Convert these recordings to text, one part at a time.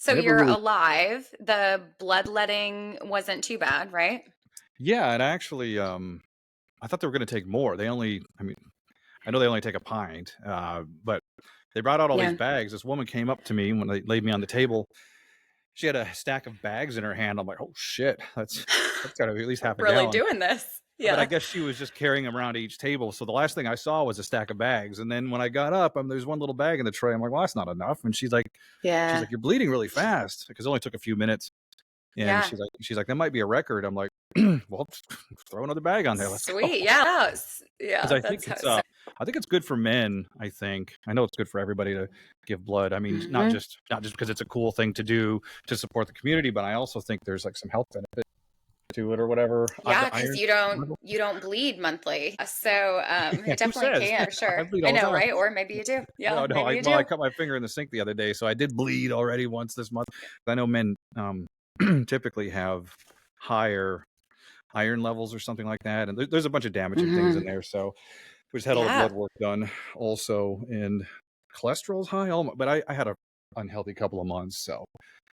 So I never you're really, alive. The bloodletting wasn't too bad, right? yeah. And I actually, I thought they were going to take more. I know they only take a pint, but they brought out all these Yeah. bags. This woman came up to me when they laid me on the table. She had a stack of bags in her hand. I'm like, oh shit, that's got to be at least half a Really gallon. doing this. But I Yeah. guess she was just carrying them around to each table. So the last thing I saw was a stack of bags. And then when I got up, there's one little bag in the tray. I'm like, well, that's not enough. And she's Yeah. like, you're bleeding really fast, because it only took a few minutes. And Yeah. she's like, that might be a record. I'm like, well, throw another bag on there. Let's go. Sweet. Yeah. Because Yeah. That's how I think it's good for men. I know it's good for everybody to give blood. I mean, not Mhm. just because it's a cool thing to do to support the community, but I also think there's like some health benefit to it or whatever. Yeah, The because iron. you don't bleed monthly. So it Who definitely says? can, for I sure. bleed I all the know, time. right? Or maybe you do. Yeah, No, maybe you I do. cut my finger in the sink the other day, so I did bleed already once this month. I know men typically have higher iron levels or something like that, and there's a bunch of damaging things in Hmm. there. So we just had all the Yeah. blood work done also, and cholesterol's high. But I had a unhealthy couple of months, so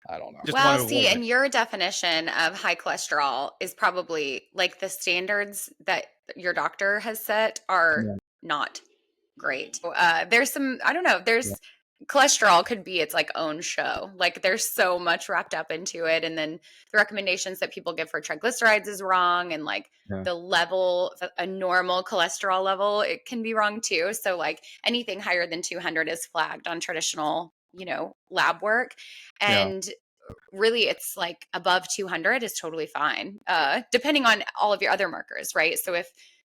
I don't know. Just Well, want to see, avoid it. and your definition of high cholesterol is probably like the standards that your doctor has set are Yeah, not great. There's some, I don't know, yeah, there's cholesterol could be its like own show. Like there's so much wrapped up into it. And then the recommendations that people give for triglycerides is wrong. And like yeah. the level, a normal cholesterol level, it can be wrong too. So like anything higher than 200 is flagged on traditional, lab work. Yeah. And really it's like above 200 is totally fine, depending on all of your other markers, right? So if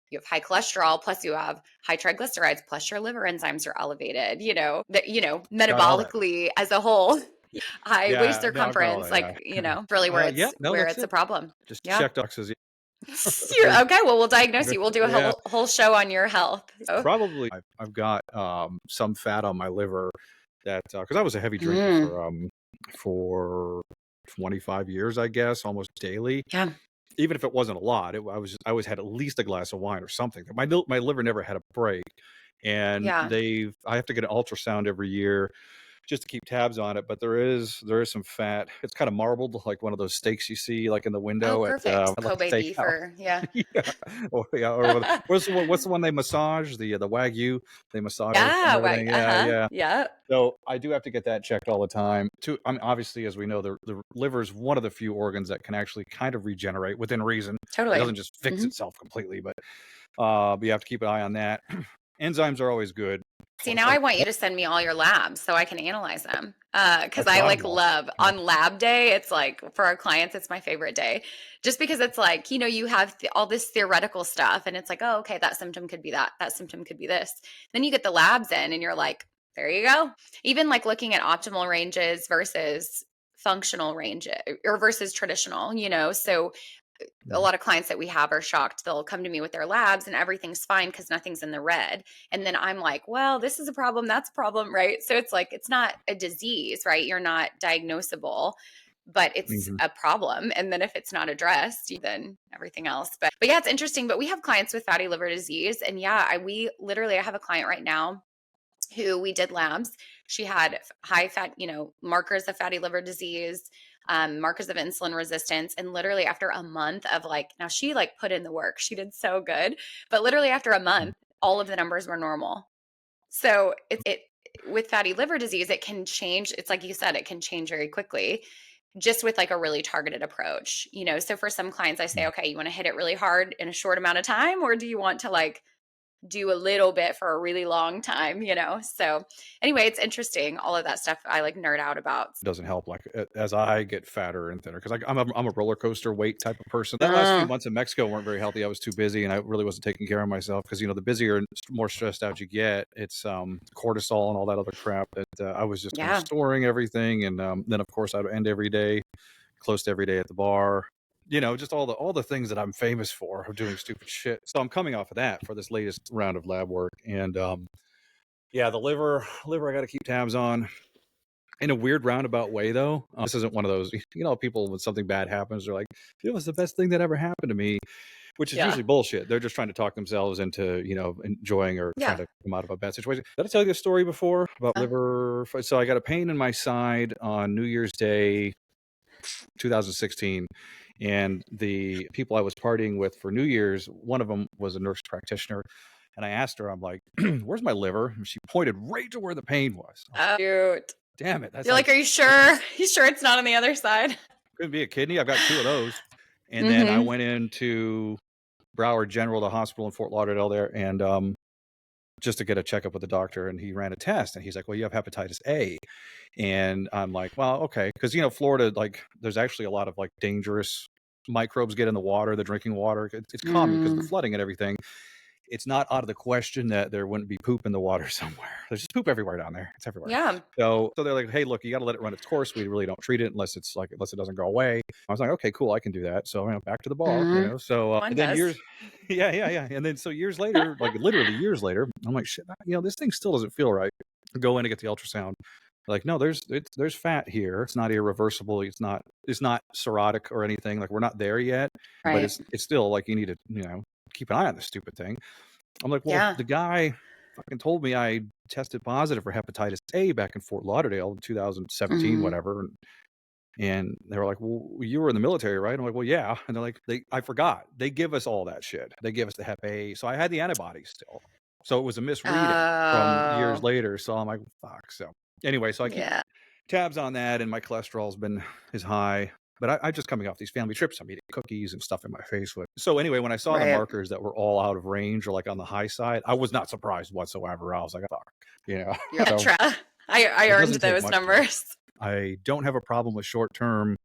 you have high cholesterol plus you have high triglycerides plus your liver enzymes are elevated, that Got all that. metabolically as a whole, high waist Yeah, no, I've got all circumference, that. Yeah. like really where Yeah. it's No, where that's it's a it. problem. Just Yeah. checked boxes. Okay, well we'll diagnose you, we'll do a Yeah. whole show on your health. So, Probably I've got some fat on my liver that because I was a heavy drinker mm, for 25 years, I guess, almost daily. yeah. Even if it wasn't a lot, I always had at least a glass of wine or something. My liver never had a break, and Yeah. I have to get an ultrasound every year just to keep tabs on it. But there is some fat. It's kind of marbled, like one of those steaks you see like in the Oh, window at perfect. like a Kobe beef, steakhouse. or yeah. Yeah, what's the one they massage, the wagyu, they massage it and Yeah, right. everything. Yeah, Uh-huh. yeah. Yeah. So I do have to get that checked all the time. I mean, obviously, as we know, the liver is one of the few organs that can actually kind of regenerate within reason. It Totally. doesn't just fix Hmm. itself completely, but you have to keep an eye on that. Enzymes are always good. See, It's now I like want you to send me all your labs so I can analyze them. Because I've I got like them all. love Yeah. on lab day. It's like for our clients, it's my favorite day, just because it's like, you have all this theoretical stuff and it's like, oh, okay, that symptom could be that symptom could be this. Then you get the labs in and you're like, there you go. Even like looking at optimal ranges versus functional range or versus traditional, so a lot of clients that we have are shocked. They'll come to me with their labs and everything's fine because nothing's in the red. And then I'm like, well, this is a problem. That's a problem, right? So it's like, it's not a disease, right? You're not diagnosable, but it's Mhm. a problem. And then if it's not addressed, then everything else. But yeah, it's interesting. But we have clients with fatty liver disease. And yeah, I have a client right now who we did labs. She had high fat, markers of fatty liver disease, markers of insulin resistance. And literally after a month of now she put in the work. She did so good. But literally after a month, all of the numbers were normal. So it with fatty liver disease, it can change. It's like you said, it can change very quickly just with a really targeted approach. So for some clients, I say, okay, you want to hit it really hard in a short amount of time, or do you want to do a little bit for a really long time. So anyway, it's interesting. All of that stuff I nerd out about. Doesn't help as I get fatter and thinner, because I'm a roller coaster weight type of person. That last few Uh, months in Mexico weren't very healthy. I was too busy and I really wasn't taking care of myself, because the busier and more stressed out you get, it's cortisol and all that other crap that I was just kind of yeah. storing everything. And then of course I'd end every day, close to every day at the bar, just all the things that I'm famous for of doing stupid shit. So I'm coming off of that for this latest round of lab work. And yeah, the liver I got to keep tabs on in a weird roundabout way, though. This isn't one of those, people, when something bad happens, they're like, it was the best thing that ever happened to me. which is Yeah. usually bullshit. They're just trying to talk themselves into, enjoying or trying Yeah. to come out of a bad situation. Did I tell you this story before about liver? So I got a pain in my side on New Year's Day, 2016. And the people I was partying with for New Year's, one of them was a nurse practitioner. And I asked her, I'm like, where's my liver? And she pointed right to where the pain was. I was like, Cute. damn it. That's You're like, like, are you sure? You sure it's not on the other side? could be a kidney. I've got 2 of those. And then I Mm-hmm. went into Broward General, the hospital in Fort Lauderdale there, and just to get a checkup with the doctor. And he ran a test and he's like, well, you have hepatitis A. And I'm like, well, okay. Because, Florida, like, there's actually a lot of like dangerous microbes get in the water, the drinking water. It's common because of the flooding and everything. It's not out of the question that there wouldn't be poop in the water somewhere. There's just poop everywhere down there. It's everywhere. Yeah. So they're like, hey, look, you got to let it run its course. We really don't treat it unless it doesn't go away. I was like, okay, cool, I can do that. So back to the bar, So One and then does. years, yeah. And then so years later, like literally years later, I'm like, shit, this thing still doesn't feel right. Go in and get the ultrasound. Like, no, there's fat here. It's not irreversible. It's not cirrhotic or anything. Like, we're not there yet, but Right. it's still like you need to keep an eye on this stupid thing. I'm like, well, Yeah. the guy fucking told me I tested positive for hepatitis A back in Fort Lauderdale in 2017, whatever. And they were like, well, you were in the military, right? I'm like, well, yeah. And they're like, I forgot. They give us all that shit. They give us the Hep A. So I had the antibodies still. So it was a misreading from years Oh. later. So I'm like, fuck. So anyway, so I keep Yeah. tabs on that, and my cholesterol's is high. But I'm just coming off these family trips. I'm eating cookies and stuff in my face. So anyway, when I saw the Right. markers that were all out of range or like on the high side, I was not surprised whatsoever. I was like, fuck, You're So I it earned doesn't take those much for me. numbers. I don't have a problem with short-term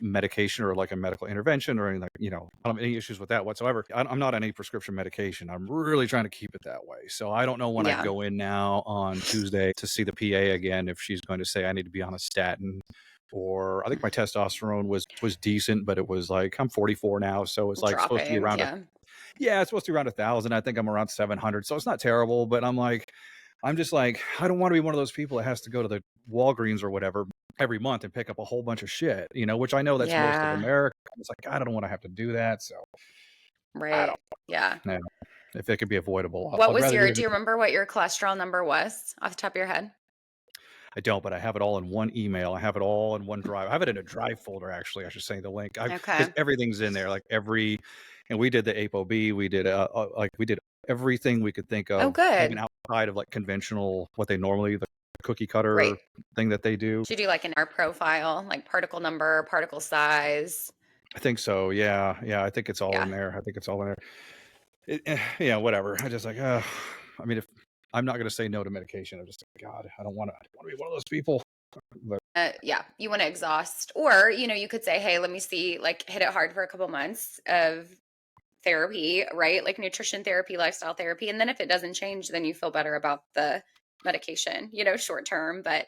medication or like a medical intervention or anything, I don't have any issues with that whatsoever. I'm not on any prescription medication. I'm really trying to keep it that way. So I don't know when I'd Yeah. go in now on Tuesday to see the PA again if she's going to say I need to be on a statin. Or I think my testosterone was decent, but it was like I'm 44 now, so it's like supposed to be Dropping. around Yeah. it's supposed to be around 1,000. I think I'm around 700, so it's not terrible. But I'm just like, I don't want to be one of those people that has to go to the Walgreens or whatever every month and pick up a whole bunch of shit, which I know that's most of Yeah. America. It's like, I don't want to have to do that. So I Right. don't Yeah. know. If it could be avoidable, What I'd was rather do it. do you remember what your cholesterol number was off the top of your head? I don't, but I have it all in one email. I have it all in one drive. I have it in a drive folder, actually. I should say the link because Okay. everything's in there. Like and we did the ApoB. We did we did everything we could think Oh, of, even good. outside of like conventional what they normally the cookie cutter Right. thing that they do. Should you do like an R profile, like particle number, particle size? I think so. Yeah, I think it's all in Yeah. there. I think it's all in there. Yeah, whatever. I just like, I mean, if I'm not going to say no to medication, I'm just like, God, I don't want to be one of those people. But Yeah, you want to exhaust, or you could say, hey, let me see, like hit it hard for a couple months of therapy, right? Like nutrition therapy, lifestyle therapy. And then if it doesn't change, then you feel better about the medication, short term. But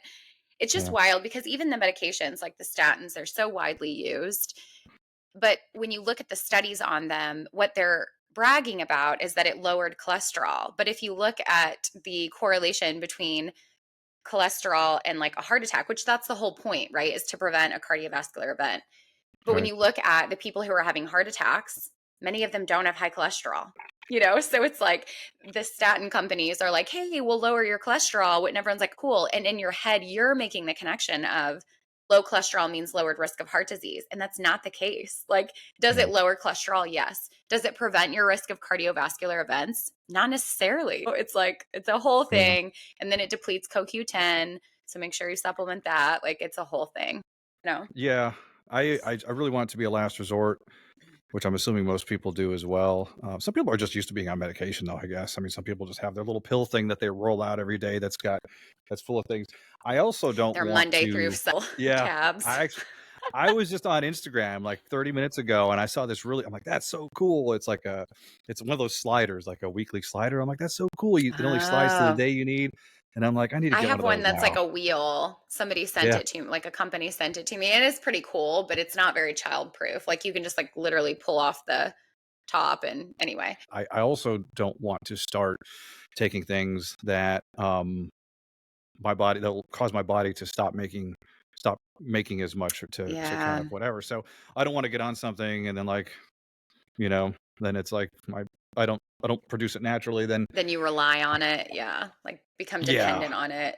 it's just yeah, wild because even the medications, like the statins, they're so widely used. But when you look at the studies on them, what they're bragging about is that it lowered cholesterol. But if you look at the correlation between cholesterol and like a heart attack, which that's the whole point, right? Is to prevent a cardiovascular event. But when right. you look at the people who are having heart attacks, many of them don't have high cholesterol. So it's like the statin companies are like, hey, we'll lower your cholesterol. And everyone's like, cool. And in your head, you're making the connection of low cholesterol means lowered risk of heart disease. And that's not the case. Like, does Yeah, it lower cholesterol? Yes. Does it prevent your risk of cardiovascular events? Not necessarily. It's like, it's a whole yeah, thing. And then it depletes CoQ10. So make sure you supplement that. Like, it's a whole thing. yeah. I really want it to be a last resort, which I'm assuming most people do as well. Some people are just used to being on medication, though. I guess. I mean, some people just have their little pill thing that they roll out every day. That's full of things. I also don't They're want Monday through to. cell Yeah, tabs. I was just on Instagram like 30 minutes ago, and I saw this I'm like, that's so cool. It's one of those sliders, like a weekly slider. I'm like, that's so cool. It only slides to the Oh, day you need. And I'm like, I need to I get one have of one those that's now. like a wheel. Somebody sent Yeah. it to me, like a company sent it to me. It is pretty cool, but it's not very childproof. Like you can just like literally pull off the top and anyway. I also don't want to start taking things that that will cause my body to stop making as much or to kind Yeah. of whatever. So I don't want to get on something and then like, you know, then it's like I don't produce it naturally. Then Then you rely on it. Yeah. Like become yeah, dependent on it.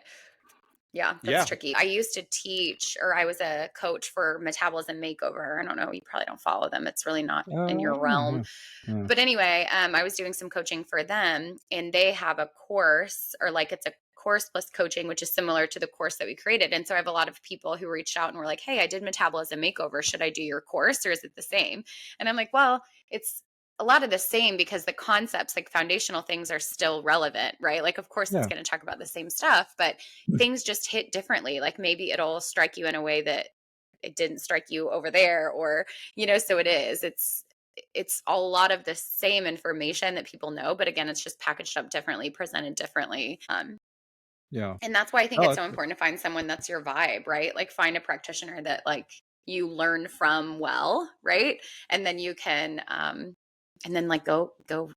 Yeah, that's yeah. tricky. I used to teach, or I was a coach for Metabolism Makeover. I don't know, you probably don't follow them. It's really not in your realm. Yeah, yeah, But anyway, I was doing some coaching for them, and they have a course, or like it's a course plus coaching, which is similar to the course that we created. And so I have a lot of people who reached out and were like, "Hey, I did Metabolism Makeover. Should I do your course, or is it the same?" And I'm like, "Well, it's a lot of the same, because the concepts, like foundational things, are still relevant, right? Like, of course, it's yeah. going to talk about the same stuff, but things just hit differently. Like maybe it'll strike you in a way that it didn't strike you over there, or, so it is. It's a lot of the same information that people know, but again, it's just packaged up differently, presented differently. Yeah. And that's why I think Oh, it's so important to find someone that's your vibe, right? Like find a practitioner that like you learn from well, right? And then you can and then like go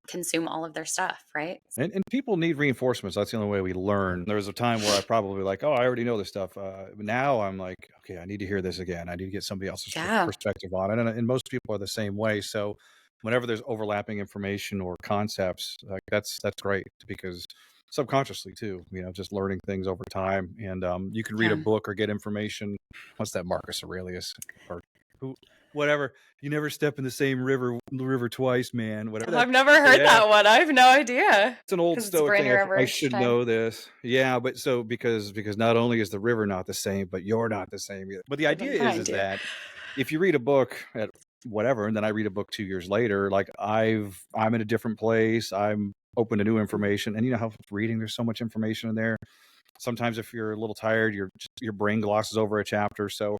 consume all of their stuff, right? and people need reinforcements. That's the only way we learn. There was a time where I probably like, oh, I already know this stuff. But now I'm like, okay, I need to hear this again. I need to get somebody else's Yeah. perspective on it. And most people are the same way. So whenever there's overlapping information or concepts, like that's great, because subconsciously too, just learning things over time. And you can read a Yeah. book or get information. What's that, Marcus Aurelius or who? Whatever. You never step in the same river twice, man. Whatever that. I've never heard Yeah. that one. I have no idea. It's an old Because it's Stoic brain thing. I river should time. know this. Yeah, but so because not only is the river not the same, but you're not the same either. But the idea is Behind you. that if you read a book at whatever, and then I read a book 2 years later, like I'm in a different place. I'm open to new information, and you know how reading, there's so much information in there. Sometimes if you're a little tired, your brain glosses over a chapter. So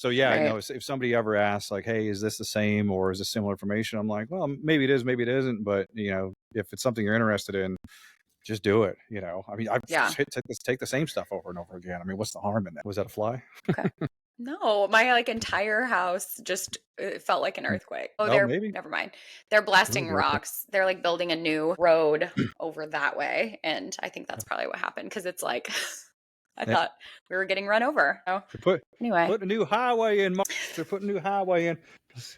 yeah, no. Right. If somebody ever asks like, "Hey, is this the same or is this similar information?" I'm like, "Well, maybe it is, maybe it isn't." But if it's something you're interested in, just do it. I mean, I've Yeah. take the same stuff over and over again. I mean, what's the harm in that? Was that a fly? Okay. No, my like entire house just it felt like an earthquake. Oh, Oh, they're maybe. never mind. They're Oh, blasting gotcha. rocks. They're like building a new road over that way. And I think that's probably what happened, because it's like I Yeah. thought we were getting run over. Oh, They're anyway. put a new highway in. They're putting a new highway in.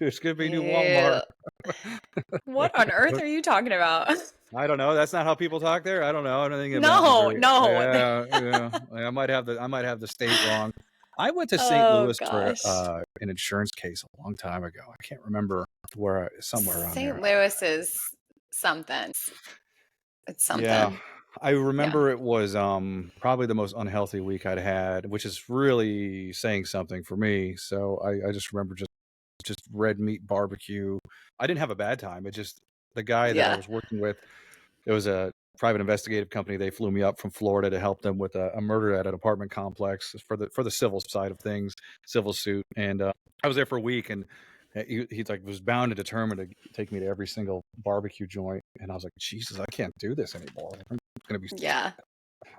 It's gonna be a new Walmart. Ew. What on earth are you talking about? I don't know. That's not how people talk there. I don't know. I don't think the mountains No, are. no. Yeah, yeah. I might have the state wrong. I went to St. Oh Louis for gosh. an insurance case a long time ago. I can't remember where, somewhere around St. there. Louis is something. It's Yeah. something. I Yeah. remember it was probably the most unhealthy week I'd had, which is really saying something for me. So I just remember just red meat barbecue. I didn't have a bad time. It just, the guy that I Yeah. was working with, it was a private investigative company. They flew me up from Florida to help them with a murder at an apartment complex for the civil side of things, civil suit. And I was there for a week, and he like was bound and determined to take me to every single barbecue joint. And I was like, Jesus, I can't do this anymore. I'm gonna Yeah.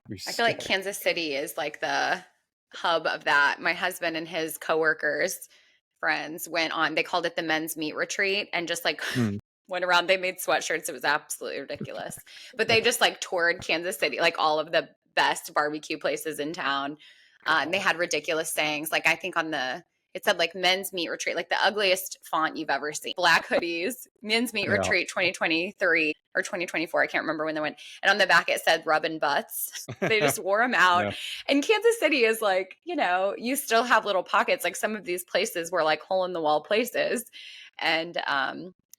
be I feel like sick. Kansas City is like the hub of that. My husband and his coworkers, friends went on, they called it the men's meat retreat, and just like Mm. went around. They made sweatshirts. It was absolutely ridiculous. But they just like toured Kansas City, like all of the best barbecue places in town. And they had ridiculous sayings. Like I think it said like men's meat retreat, like the ugliest font you've ever seen. Black hoodies, men's meat Yeah. retreat 2023 or 2024. I can't remember when they went. And on the back it said rubbing butts. They just wore them out. Yeah. And Kansas City is like, you still have little pockets. Like some of these places were like hole in the wall places. And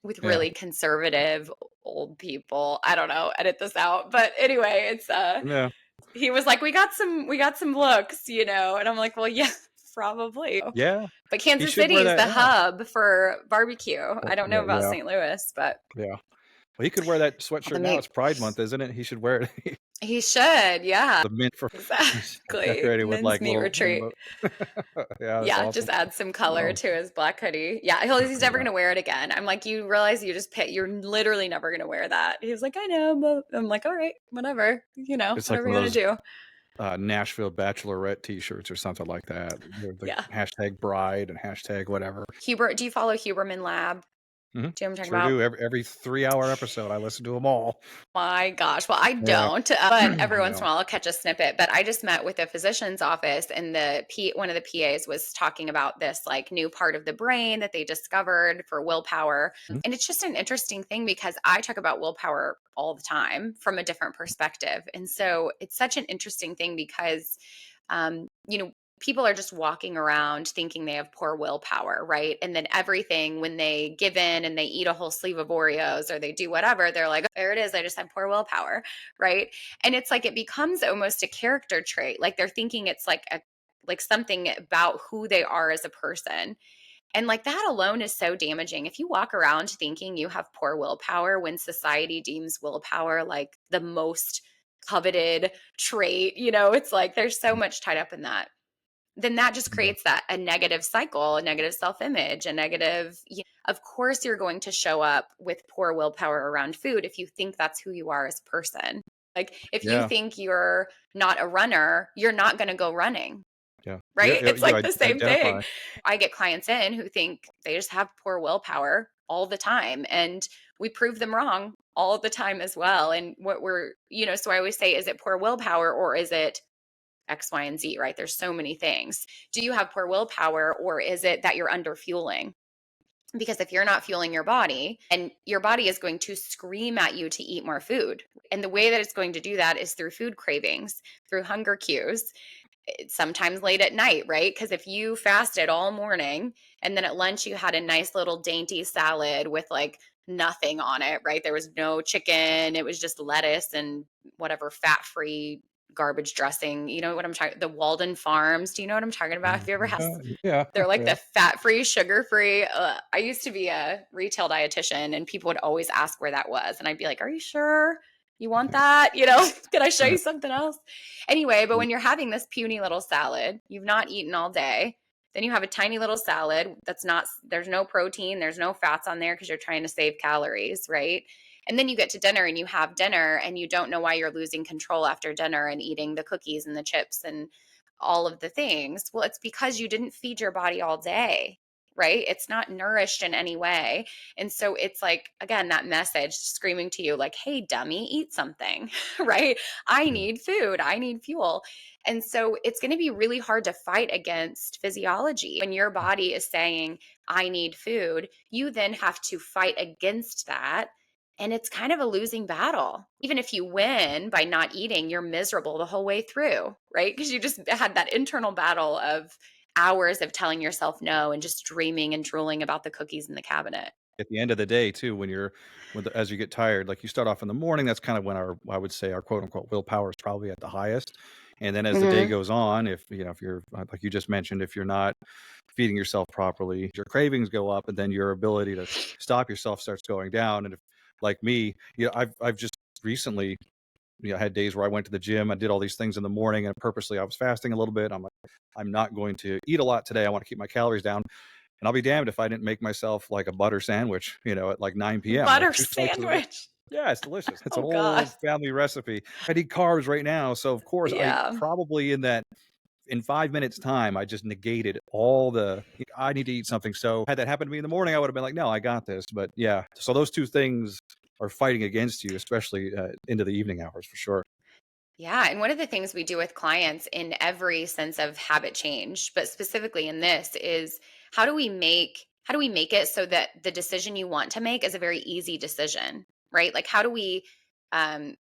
with Yeah. really conservative old people. I don't know, edit this out. But anyway, it's Yeah. he was like, we got some looks, and I'm like, well, yeah, probably. Yeah. But He Kansas should City wear is that. the Yeah. hub for barbecue. I don't know Yeah. about Yeah. St. Louis, but Yeah. Well, he could wear that the sweatshirt now. meat, It's Pride Month, isn't it? He should wear it. he should, yeah. The mint for Exactly. decorated with Men's like meat little retreat. rainbow. Yeah, that's Yeah, awesome. just add some color Oh, to his black hoodie. Yeah, he's never yeah. gonna wear it again. I'm like, you realize you're literally never gonna wear that. He was like, I know, but I'm like, all right, whatever, It's like whatever one you of want those to do. Nashville Bachelorette T-shirts or something like that. The Yeah. hashtag bride and hashtag whatever. Do you follow Huberman Lab? Mhm. Do you know what I'm talking Sure about? do. Every 3-hour episode, I listen to them all. My gosh. Well, I Yeah. don't, but every once Yeah. in a while I'll catch a snippet. But I just met with a physician's office, and one of the PAs was talking about this like new part of the brain that they discovered for willpower. Mhm. And it's just an interesting thing because I talk about willpower all the time from a different perspective. And so it's such an interesting thing because, people are just walking around thinking they have poor willpower, right? And then everything, when they give in and they eat a whole sleeve of Oreos or they do whatever, they're like, there it is. I just have poor willpower, right? And it's like it becomes almost a character trait. Like they're thinking it's like something about who they are as a person. And like that alone is so damaging. If you walk around thinking you have poor willpower when society deems willpower like the most coveted trait, it's like there's so much tied up in that, then that just Yeah. creates a negative cycle, a negative self-image, a negative, of course you're going to show up with poor willpower around food if you think that's who you are as a person. Like if you Yeah. think you're not a runner, you're not going to go running, Yeah. right? It's You like the same thing. identify. I get clients in who think they just have poor willpower all the time, and we prove them wrong all the time as well. And so I always say, is it poor willpower or is it X, Y, and Z, right? There's so many things. Do you have poor willpower or is it that you're under fueling? Because if you're not fueling your body, and your body is going to scream at you to eat more food. And the way that it's going to do that is through food cravings, through hunger cues, sometimes late at night, right? Because if you fasted all morning and then at lunch you had a nice little dainty salad with like nothing on it, right? There was no chicken, it was just lettuce and whatever fat-free garbage dressing. You know what I'm talking? The Walden Farms. Do you know what I'm talking about? Have you ever had? Yeah. They're like Yeah. the fat-free, sugar-free. I used to be a retail dietitian, and people would always ask where that was, and I'd be like, "Are you sure you want that? Can I show you something else?" Anyway, but when you're having this puny little salad, you've not eaten all day, then you have a tiny little salad there's no protein, there's no fats on there because you're trying to save calories, right? And then you get to dinner and you have dinner and you don't know why you're losing control after dinner and eating the cookies and the chips and all of the things. Well, it's because you didn't feed your body all day, right? It's not nourished in any way. And so it's like, again, that message screaming to you, like, hey, dummy, eat something, right? I Yeah. need food, I need fuel. And so it's going to be really hard to fight against physiology. When your body is saying, I need food, you then have to fight against that. And it's kind of a losing battle. Even if you win by not eating, you're miserable the whole way through, right? Because you just had that internal battle of hours of telling yourself no and just dreaming and drooling about the cookies in the cabinet. At the end of the day too, as you get tired, like you start off in the morning, that's kind of when I would say our quote unquote willpower is probably at the highest. And then as the day Hmm. goes on, if you're like you just mentioned, if you're not feeding yourself properly, your cravings go up, and then your ability to stop yourself starts going down. And if, like me, I've just recently, had days where I went to the gym, I did all these things in the morning, and purposely I was fasting a little bit. I'm like, I'm not going to eat a lot today. I want to keep my calories down. And I'll be damned if I didn't make myself like a butter sandwich, at like 9 p.m., like Butter 2 slices of it. sandwich. Yeah, it's delicious. It's an Oh, God. old family recipe. I need carbs right now. So of course I Yeah. probably in 5 minutes time, I just negated all I need to eat something. So had that happened to me in the morning, I would have been like, no, I got this. But yeah, so those two things are fighting against you, especially into the evening hours for sure. Yeah. And one of the things we do with clients in every sense of habit change, but specifically in this, is how do we make it so that the decision you want to make is a very easy decision, right? Like how do we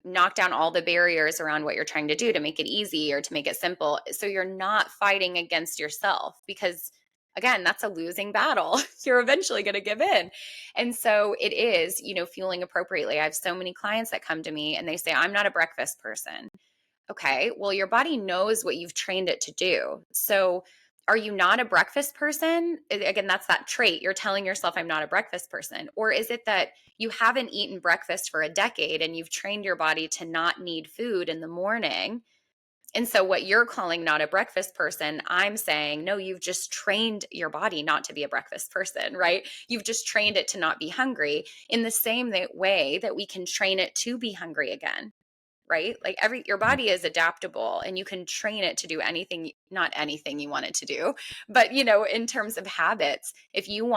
knock down all the barriers around what you're trying to do to make it easy or to make it simple so you're not fighting against yourself? Because again, that's a losing battle. You're eventually going to give in. And so it is, fueling appropriately. I have so many clients that come to me and they say, I'm not a breakfast person. Okay, well, your body knows what you've trained it to do. So, are you not a breakfast person? Again, that's that trait. You're telling yourself, I'm not a breakfast person. Or is it that you haven't eaten breakfast for a decade and you've trained your body to not need food in the morning? And so, what you're calling not a breakfast person, I'm saying, no, you've just trained your body not to be a breakfast person, right? You've just trained it to not be hungry in the same way that we can train it to be hungry again, right? Like your body is adaptable and you can train it to do anything, not anything you want it to do, but in terms of habits, if you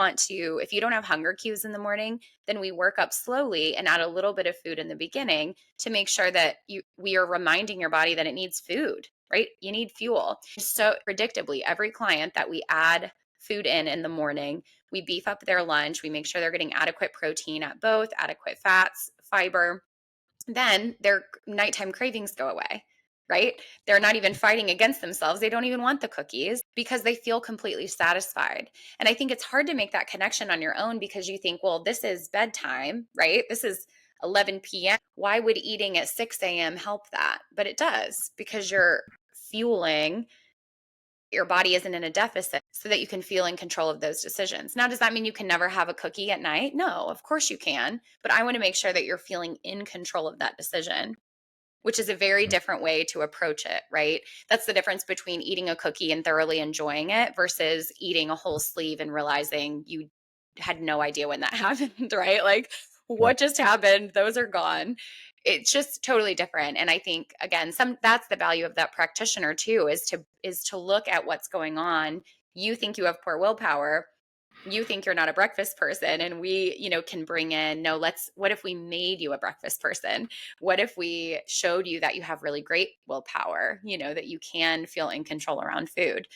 don't have hunger cues in the morning, then we work up slowly and add a little bit of food in the beginning to make sure that we are reminding your body that it needs food, right? You need fuel. So predictably, every client that we add food in the morning, we beef up their lunch, we make sure they're getting adequate protein at both, adequate fats, fiber, then their nighttime cravings go away, right? They're not even fighting against themselves. They don't even want the cookies because they feel completely satisfied. And I think it's hard to make that connection on your own because you think, well, this is bedtime, right? This is 11 p.m. Why would eating at 6 a.m. help that? But it does because you're fueling, your body isn't in a deficit so that you can feel in control of those decisions. Now, does that mean you can never have a cookie at night? No, of course you can. But I want to make sure that you're feeling in control of that decision, which is a very different way to approach it, right? That's the difference between eating a cookie and thoroughly enjoying it versus eating a whole sleeve and realizing you had no idea when that happened, right? Like, Right. what just happened? Those are gone. It's just totally different. And I think again, that's the value of that practitioner too, is to look at what's going on. You think you have poor willpower, you think you're not a breakfast person, and we can bring in, no, what if we made you a breakfast person? What if we showed you that you have really great willpower, that you can feel in control around food?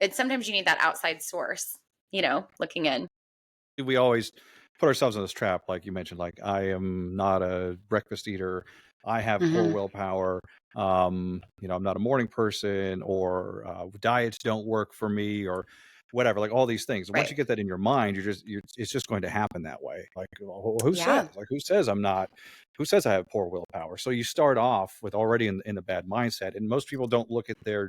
And sometimes you need that outside source, looking in. We always put ourselves in this trap, like you mentioned, like I am not a breakfast eater. I have poor Mm-hmm. willpower. I'm not a morning person, or diets don't work for me, or whatever, like all these things. And once Right. you get that in your mind, it's just going to happen that way. Like, who says? Yeah. Like, who says I'm not? Who says I have poor willpower? So you start off with already in a bad mindset, and most people don't look at their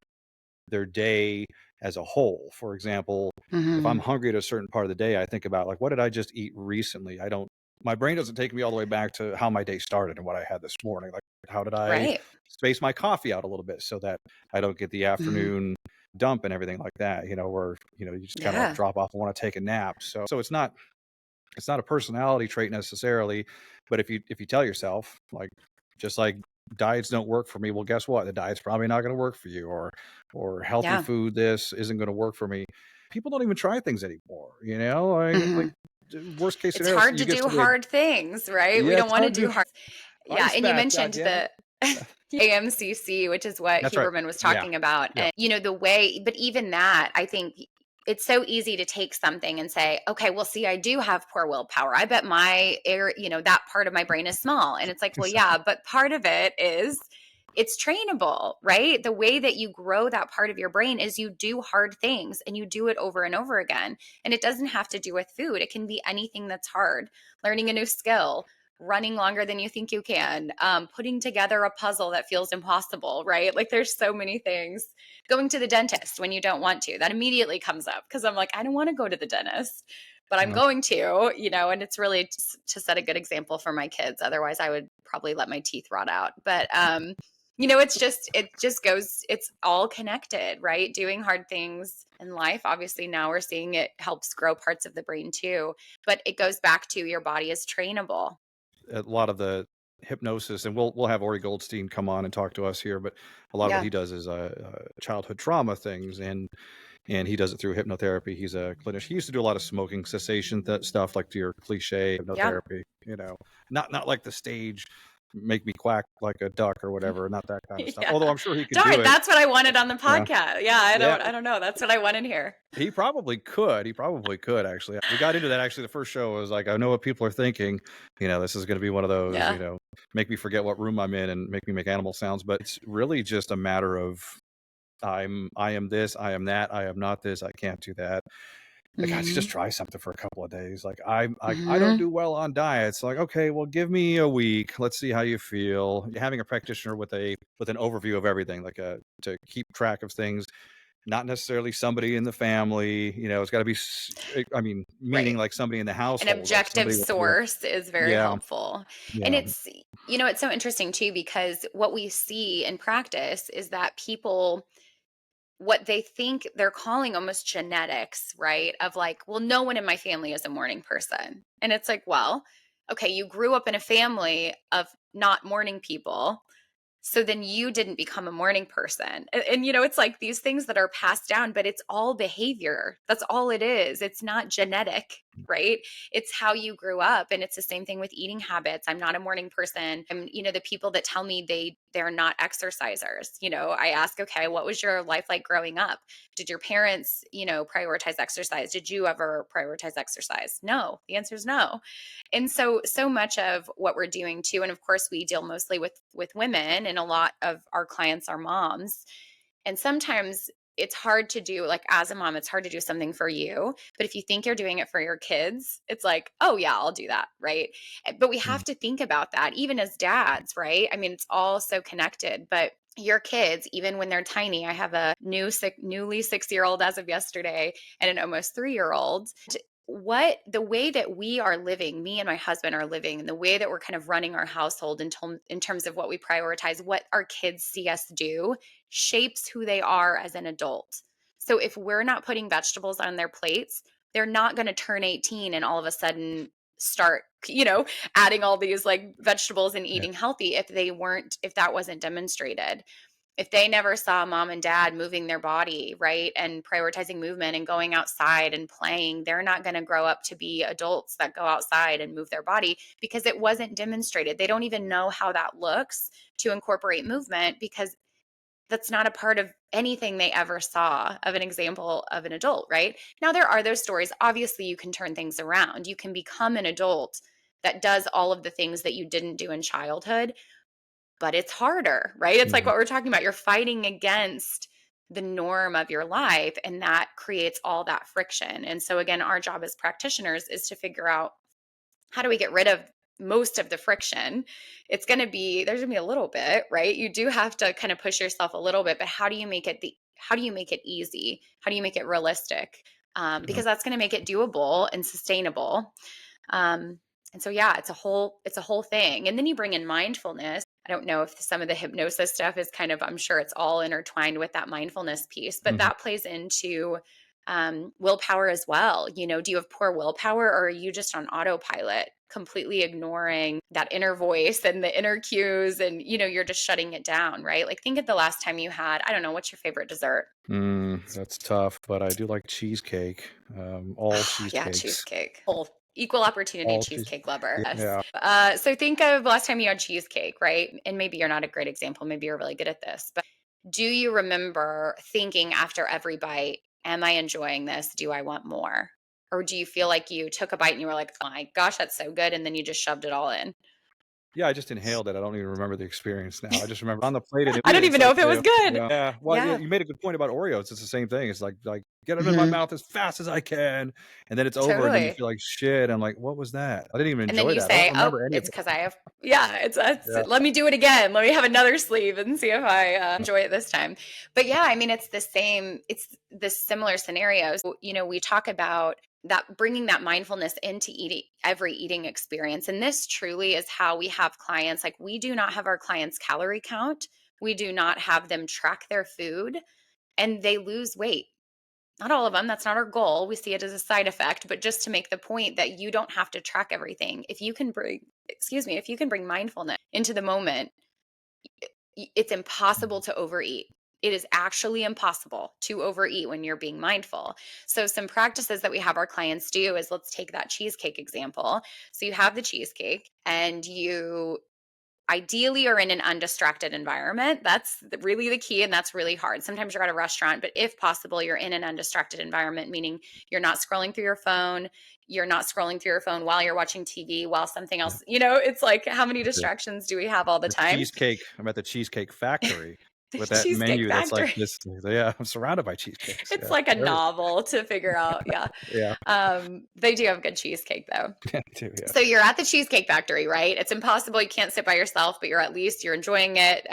day as a whole. For example, if I'm Mm-hmm. hungry at a certain part of the day, I think about like, what did I just eat recently? My brain doesn't take me all the way back to how my day started and what I had this morning. Like, how did I Right. space my coffee out a little bit so that I don't get the Mm-hmm. afternoon dump and everything like that, where, you just kind of Yeah. drop off and want to take a nap. So it's not a personality trait necessarily, but if you tell yourself, like, just like diets don't work for me, well, guess what? The diet's probably not going to work for you, or healthy Yeah. food, this isn't going to work for me. People don't even try things anymore. Like, Mm-hmm. worst case It's scenario, hard you to get do to the hard things, right? We yeah, don't it's want to hard to do do hard. Yeah. ice And you bath. mentioned God damn it. the AMCC, which is what That's right. Huberman was Yeah. talking about. Yeah. And, the way, but even that, I think it's so easy to take something and say, okay, well, see, I do have poor willpower. I bet my air, that part of my brain is small. And it's like, well, yeah, but part of it is it's trainable, right? The way that you grow that part of your brain is you do hard things and you do it over and over again. And it doesn't have to do with food. It can be anything that's hard, learning a new skill, running longer than you think you can, putting together a puzzle that feels impossible, right? Like there's so many things. Going to the dentist when you don't want to, that immediately comes up because I'm like, I don't want to go to the dentist, but I'm No. going to, and it's really to set a good example for my kids. Otherwise, I would probably let my teeth rot out. But, it's all connected, right? Doing hard things in life. Obviously, now we're seeing it helps grow parts of the brain too, but it goes back to your body is trainable. A lot of the hypnosis, and we'll have Ori Goldstein come on and talk to us here, but a lot of what Yeah. he does is childhood trauma things, and he does it through hypnotherapy. He's a clinician. He used to do a lot of smoking cessation stuff, like your cliche Yeah. hypnotherapy. Not like the stage, make me quack like a duck or whatever. Not that kind of stuff. Yeah. Although I'm sure he could do Darn, it. that's what I wanted on the Yeah, podcast. Yeah, I yeah. don't know. That's what I wanted here. He probably could. He probably could, actually. We got into that, actually. The first show was like, I know what people are thinking. This is going to be one of those, Yeah. make me forget what room I'm in and make me make animal sounds. But it's really just a matter of I am this, I am that, I am not this, I can't do that. Like, I just Mhm. try something for a couple of days. Like, I don't Mhm. do well on diets. Like, okay, well, give me a week. Let's see how you feel. Having a practitioner with an overview of everything, like to keep track of things, not necessarily somebody in the family. It's got to be, meaning Right. like somebody in the An household, like objective somebody with, yeah, source is very yeah, helpful. And yeah. it's so interesting too, because what we see in practice is that people, what they think they're calling almost genetics, right? Of like, well, no one in my family is a morning person. And it's like, well, okay, you grew up in a family of not morning people. So then you didn't become a morning person. And, you know, it's like these things that are passed down, but it's all behavior. That's all it is. It's not genetic, right? It's how you grew up. And it's the same thing with eating habits. I'm not a morning person. You know, the people that tell me they're not exercisers, you know, I ask, okay, what was your life like growing up? Did your parents, you know, prioritize exercise? Did you ever prioritize exercise? No. The answer is no. And so much of what we're doing too, and of course we deal mostly with women, and a lot of our clients are moms, and sometimes it's hard to do, like as a mom, it's hard to do something for you, but if you think you're doing it for your kids, it's like, oh yeah, I'll do that, right? But we have to think about that even as dads, right? I mean, it's all so connected. But your kids, even when they're tiny, I have a newly 6-year-old as of yesterday and an almost 3-year-old. What the way that we are living, me and my husband are living, and the way that we're kind of running our household in terms of what we prioritize, what our kids see us do, shapes who they are as an adult. So if we're not putting vegetables on their plates, they're not going to turn 18 and all of a sudden start, you know, adding all these like vegetables and Yeah. eating healthy if that wasn't demonstrated. If they never saw mom and dad moving their body, right, and prioritizing movement and going outside and playing, they're not going to grow up to be adults that go outside and move their body because it wasn't demonstrated. They don't even know how that looks to incorporate movement because that's not a part of anything they ever saw of an example of an adult, right? Now, there are those stories. Obviously, you can turn things around. You can become an adult that does all of the things that you didn't do in childhood, but it's harder, right? It's like Mhm. what we're talking about. You're fighting against the norm of your life, and that creates all that friction. And so, again, our job as practitioners is to figure out how do we get rid of most of the friction. There's going to be a little bit, right? You do have to kind of push yourself a little bit, but how do you make it easy? How do you make it realistic? Yeah. Because that's going to make it doable and sustainable. um, and so yeah, it's a whole thing. And then you bring in mindfulness. I don't know if some of the hypnosis stuff is kind of, I'm sure it's all intertwined with that mindfulness piece, but Mhm. that plays into willpower as well. You know, do you have poor willpower, or are you just on autopilot, completely ignoring that inner voice and the inner cues, and you know, you're just shutting it down, right? Like think of the last time you had, I don't know, what's your favorite dessert? That's tough, but I do like cheesecake. All Oh, yeah, cheesecakes. cheesecake. Whole equal opportunity All cheese. cheesecake lover. Yes. Yeah. So think of last time you had cheesecake, right? And maybe you're not a great example. Maybe you're really good at this. But do you remember thinking after every bite, am I enjoying this? Do I want more? Or do you feel like you took a bite and you were like, oh my gosh, that's so good. And then you just shoved it all in? Yeah, I just inhaled it. I don't even remember the experience now. I just remember on the plate and I don't it's even know like, if it was good. yeah. Well, yeah, Yeah, you made a good point about Oreos. It's the same thing. It's like get it in my hmm, mouth as fast as I can, and then it's over, and then you totally. feel like shit. I'm like, what was that? I didn't even And then enjoy you that. I don't say, oh, remember any of it's it. because I have, yeah, Yeah. let me do it again. Let me have another sleeve and see if I enjoy it this time. But yeah, I mean, it's this similar scenarios. You know, we talk about that, bringing that mindfulness into every eating experience. And this truly is how we have clients. Like, we do not have our clients calorie count. We do not have them track their food, and they lose weight. Not all of them. That's not our goal. We see it as a side effect, but just to make the point that you don't have to track everything. If you can bring mindfulness into the moment, it's impossible Mhm. to overeat. It is actually impossible to overeat when you're being mindful. So, some practices that we have our clients do is, let's take that cheesecake example. So, you have the cheesecake and you ideally are in an undistracted environment. That's really the key, and that's really hard. Sometimes you're at a restaurant, but if possible, you're in an undistracted environment, meaning you're not scrolling through your phone. You're not scrolling through your phone while you're watching TV, while something Yeah. else, you know, it's like, how many The distractions do we have all the the time? cheesecake. I'm at the Cheesecake Factory The with that Cheesecake menu that's like Factory. this. Yeah, I'm surrounded by cheesecakes. It's Yeah, like a everywhere. novel to figure out. Yeah. Yeah, They do have good cheesecake though. yeah, too. Yeah. So you're at the Cheesecake Factory, right? It's impossible. You can't sit by yourself, but you're enjoying it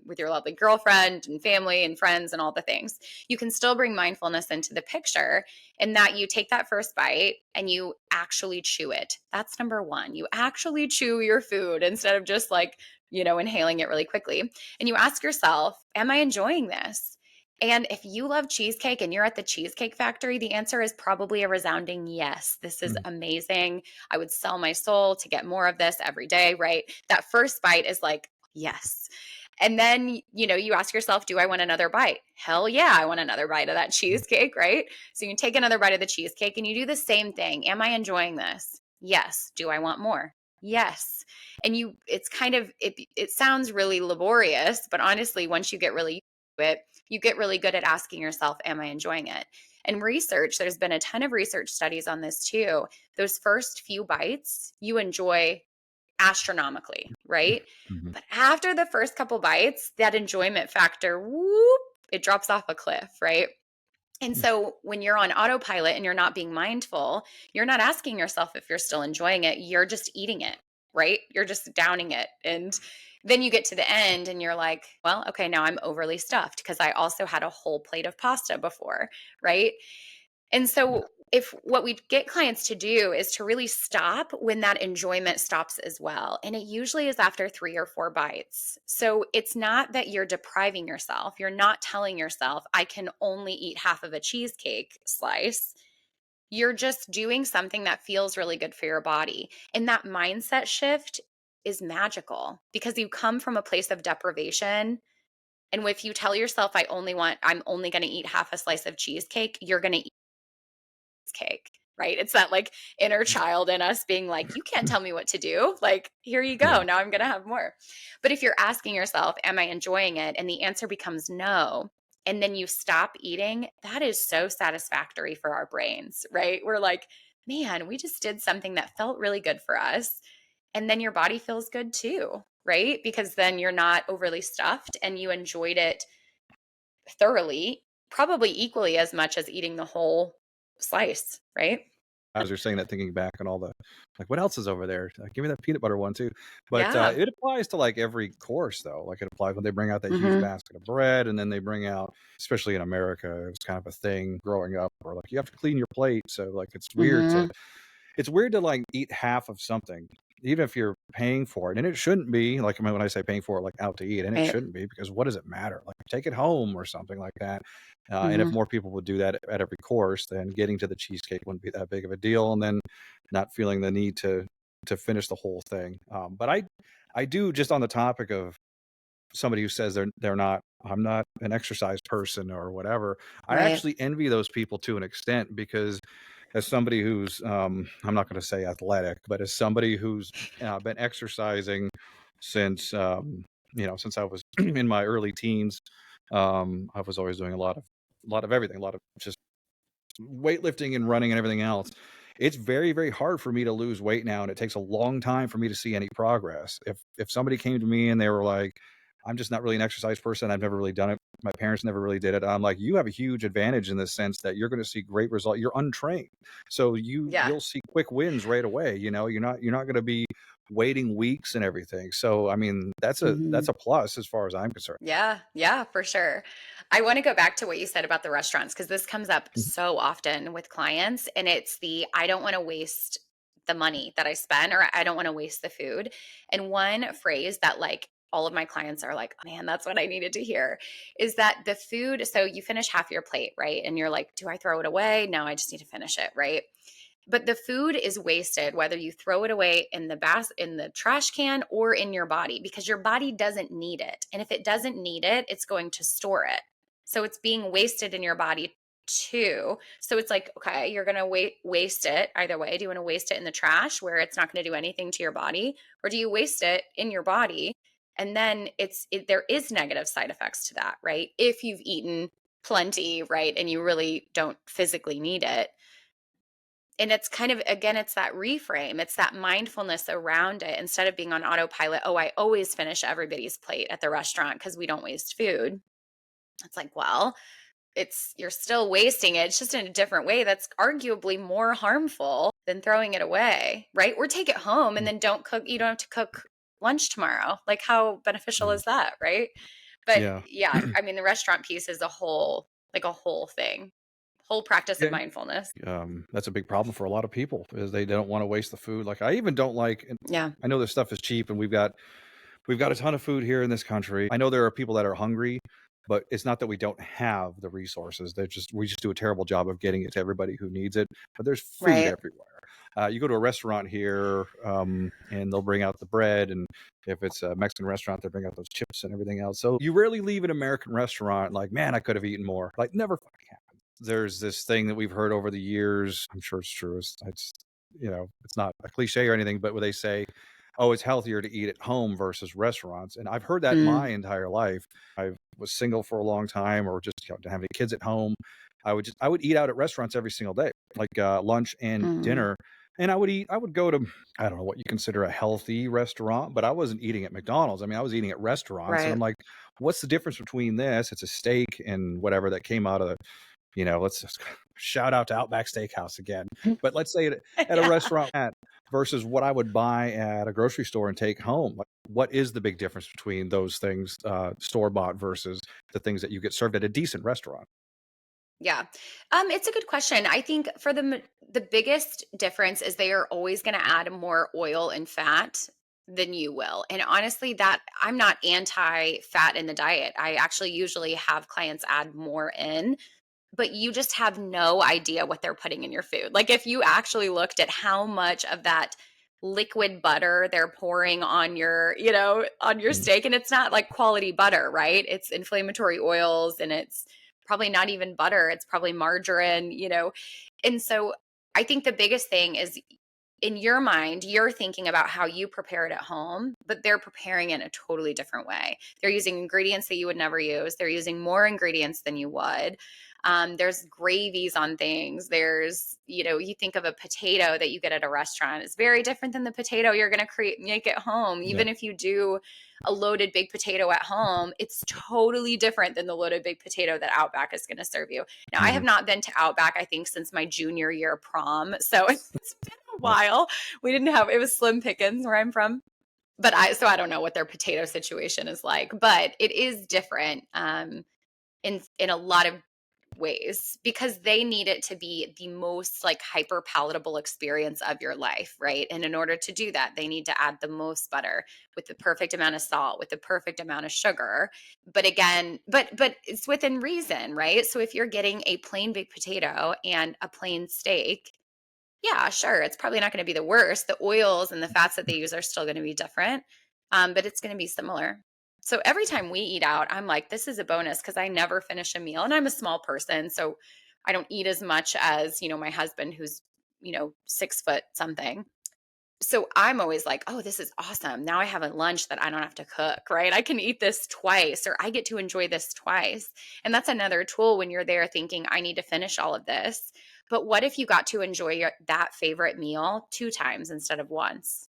with your lovely girlfriend and family and friends and all the things. You can still bring mindfulness into the picture, in that you take that first bite and you actually chew it. That's number one. You actually chew your food instead of just like, you know, inhaling it really quickly. And you ask yourself, am I enjoying this? And if you love cheesecake and you're at the Cheesecake Factory, the answer is probably a resounding yes. This is Mhm. amazing. I would sell my soul to get more of this every day, right? That first bite is like, yes. And then, you ask yourself, do I want another bite? Hell yeah, I want another bite of that cheesecake, right? So you take another bite of the cheesecake and you do the same thing. Am I enjoying this? Yes. Do I want more? Yes. And it's kind of, it sounds really laborious, but honestly, once you get really used to it, you get really good at asking yourself, am I enjoying it? And research, there's been a ton of research studies on this too. Those first few bites, you enjoy astronomically, right? Mhm. But after the first couple bites, that enjoyment factor, whoop, it drops off a cliff, right? And so when you're on autopilot and you're not being mindful, you're not asking yourself if you're still enjoying it. You're just eating it, right? You're just downing it. And then you get to the end and you're like, well, okay, now I'm overly stuffed because I also had a whole plate of pasta before, right? And so if what we get clients to do is to really stop when that enjoyment stops as well. And it usually is after 3 or 4 bites. So it's not that you're depriving yourself. You're not telling yourself, I can only eat half of a cheesecake slice. You're just doing something that feels really good for your body. And that mindset shift is magical because you come from a place of deprivation. And if you tell yourself, I'm only going to eat half a slice of cheesecake, you're going to cake, right? It's that like inner child in us being like, you can't tell me what to do. Like, here you go. Yeah. Now I'm going to have more. But if you're asking yourself, am I enjoying it? And the answer becomes no. And then you stop eating, that is so satisfactory for our brains, right? We're like, man, we just did something that felt really good for us. And then your body feels good too, right? Because then you're not overly stuffed and you enjoyed it thoroughly, probably equally as much as eating the whole slice, right? As you're saying that, thinking back on all the, like, what else is over there? Give me that peanut butter one too. But Yeah. it applies to like every course though. Like it applies when they bring out that huge Mhm. basket of bread, and then they bring out, especially in America, it was kind of a thing growing up, where like you have to clean your plate. So like Mhm. it's weird to like eat half of something, even if you're paying for it. And it shouldn't be like, I mean, when I say paying for it, like out to eat, and it Right. shouldn't be, because what does it matter? Like take it home or something like that. And if Mhm. more people would do that at every course, then getting to the cheesecake wouldn't be that big of a deal. And then not feeling the need to finish the whole thing. But I do, just on the topic of somebody who says they're not, I'm not an exercise person or whatever. I Right. actually envy those people to an extent, because as somebody who's I'm not going to say athletic, but as somebody who's been exercising since since I was in my early teens. I was always doing a lot of everything, a lot of just weightlifting and running and everything else. It's very, very hard for me to lose weight now, and it takes a long time for me to see any progress. If somebody came to me and they were like, I'm just not really an exercise person, I've never really done it, my parents never really did it, I'm like, you have a huge advantage in the sense that you're going to see great result. You're untrained, so Yeah. you'll see quick wins right away. You're not going to be waiting weeks and everything. So I mean, that's a Mhm. that's a plus as far as I'm concerned. Yeah, yeah, for sure. I want to go back to what you said about the restaurants because this comes up Mhm. so often with clients, and it's the I don't want to waste the money that I spend, or I don't want to waste the food. And one phrase that like all of my clients are like, "Oh, man, that's what I needed to hear," is that the food, so you finish half your plate, right? And you're like, do I throw it away? No, I just need to finish it, right? But the food is wasted whether you throw it away in in the trash can or in your body, because your body doesn't need it. And if it doesn't need it, it's going to store it. So it's being wasted in your body too. So it's like, okay, you're going to waste it either way. Do you want to waste it in the trash where it's not going to do anything to your body, or do you waste it in your body? And then there is negative side effects to that, right? If you've eaten plenty, right, and you really don't physically need it. And it's kind of, again, it's that reframe, it's that mindfulness around it. Instead of being on autopilot, oh, I always finish everybody's plate at the restaurant because we don't waste food. It's like, well, you're still wasting it. It's just in a different way that's arguably more harmful than throwing it away, right? Or take it home and then you don't have to cook lunch tomorrow. Like, how beneficial Yeah. is that, right? But Yeah. yeah, I mean, the restaurant piece is a whole thing, whole practice of Yeah. mindfulness. That's a big problem for a lot of people, is they don't want to waste the food. Like I even don't like, and Yeah, I know this stuff is cheap, and we've got a ton of food here in this country. I know there are people that are hungry, but it's not that we don't have the resources. We just do a terrible job of getting it to everybody who needs it. But there's food right. everywhere. You go to a restaurant here, and they'll bring out the bread, and if it's a Mexican restaurant, they bring out those chips and everything else. So you rarely leave an American restaurant like, man, I could have eaten more. Like, never fucking happens. There's this thing that we've heard over the years. I'm sure it's true. It's it's not a cliche or anything, but where they say, oh, it's healthier to eat at home versus restaurants. And I've heard that my entire life. I was single for a long time, or just to have any kids at home. I would eat out at restaurants every single day, like lunch and dinner. And I would go to, I don't know what you consider a healthy restaurant, but I wasn't eating at McDonald's. I mean, I was eating at restaurants, and I'm Right. like, what's the difference between this? It's a steak and whatever that came out of the, let's just shout out to Outback Steakhouse again. But let's say at a Yeah. restaurant versus what I would buy at a grocery store and take home. Like, what is the big difference between those things, store bought versus the things that you get served at a decent restaurant? Yeah. It's a good question. I think for the biggest difference is they are always going to add more oil and fat than you will. And honestly, that I'm not anti fat in the diet. I actually usually have clients add more in, but you just have no idea what they're putting in your food. Like if you actually looked at how much of that liquid butter they're pouring on your, on your Mm. steak, and it's not like quality butter, right? It's inflammatory oils, and it's probably not even butter, it's probably margarine. And so I think the biggest thing is in your mind, you're thinking about how you prepare it at home, but they're preparing it in a totally different way. They're using ingredients that you would never use. They're using more ingredients than you would. There's gravies on things. You think of a potato that you get at a restaurant. It's very different than the potato you're going to make at home. Yeah. Even if you do a loaded baked potato at home, it's totally different than the loaded baked potato that Outback is going to serve you. Now, I have Mhm. not been to Outback, I think, since my junior year of prom. So it's been a Yeah. while. It was slim pickings where I'm from. So I don't know what their potato situation is like, but it is different in a lot of ways because they need it to be the most like hyper palatable experience of your life, right? And in order to do that, they need to add the most butter with the perfect amount of salt, with the perfect amount of sugar. But again, but it's within reason, right? So if you're getting a plain baked potato and a plain steak, yeah, sure, it's probably not going to be the worst. The oils and the fats that they use are still going to be different, but it's going to be similar. So every time we eat out, I'm like, this is a bonus because I never finish a meal, and I'm a small person, so I don't eat as much as my husband, who's 6 foot something. So I'm always like, oh, this is awesome. Now I have a lunch that I don't have to cook, right? I can eat this twice, or I get to enjoy this twice. And that's another tool when you're there thinking, I need to finish all of this. But what if you got to enjoy that favorite meal 2 times instead of once,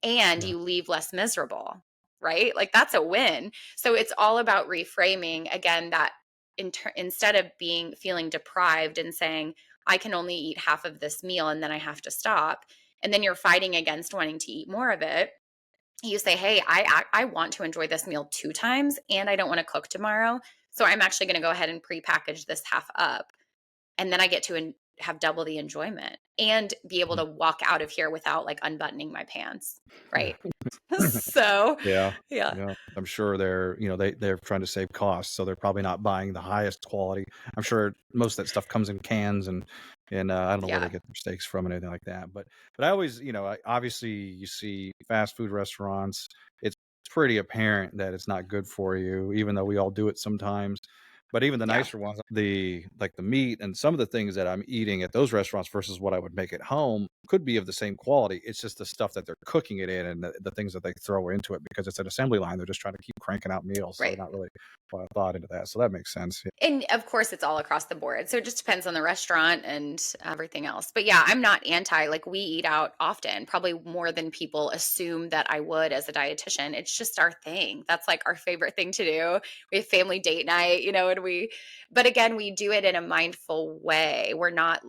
and Yeah. you leave less miserable, right? Like that's a win. So it's all about reframing again that instead of feeling deprived and saying, I can only eat half of this meal and then I have to stop. And then you're fighting against wanting to eat more of it. You say, hey, I want to enjoy this meal 2 times and I don't want to cook tomorrow. So I'm actually going to go ahead and prepackage this half up, and then I get to have double the enjoyment and be able Mm. to walk out of here without like unbuttoning my pants, right? So, Yeah. yeah. Yeah. I'm sure they're trying to save costs, so they're probably not buying the highest quality. I'm sure most of that stuff comes in cans, and I don't know where they Yeah. get their steaks from and anything like that. But I always, obviously you see fast food restaurants, it's pretty apparent that it's not good for you, even though we all do it sometimes. But even the Yeah. nicer ones, the meat and some of the things that I'm eating at those restaurants versus what I would make at home could be of the same quality. It's just the stuff that they're cooking it in, and the things that they throw into it, because it's an assembly line. They're just trying to keep cranking out meals, so they're Right. not really putting thought into that. So that makes sense. Yeah. And of course, it's all across the board. So it just depends on the restaurant and everything else. But yeah, I'm not anti, like, we eat out often, probably more than people assume that I would as a dietitian. It's just our thing. That's like our favorite thing to do. We have family date night, but again, we do it in a mindful way. We're not,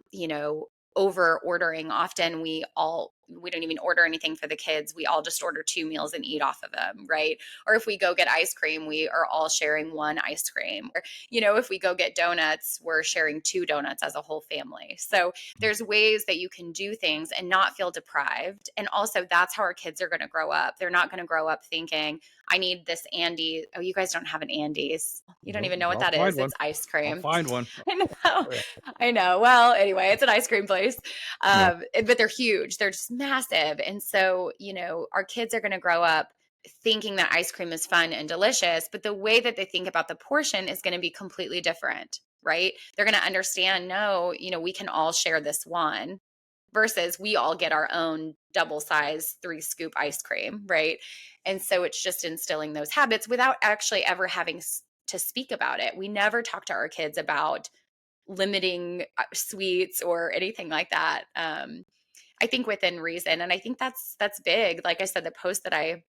over ordering. Often we all, we don't even order anything for the kids. We all just order 2 meals and eat off of them, right? Or if we go get ice cream, we are all sharing one ice cream. Or, if we go get donuts, we're sharing 2 donuts as a whole family. So there's ways that you can do things and not feel deprived. And also, that's how our kids are going to grow up. They're not going to grow up thinking, I need this Andy. Oh, you guys don't have an Andes. You don't Nope, even know what I'll that find is. one. It's ice I'll cream. find one. I know. Yeah. I know. Well, anyway, it's an ice cream place. Yeah. But they're huge. They're just massive. And so, our kids are going to grow up thinking that ice cream is fun and delicious, but the way that they think about the portion is going to be completely different, right? They're going to understand, no, we can all share this one versus we all get our own double size 3-scoop ice cream, right? And so it's just instilling those habits without actually ever having to speak about it. We never talk to our kids about limiting sweets or anything like that. I think within reason. And I think that's big. Like I said, the post that I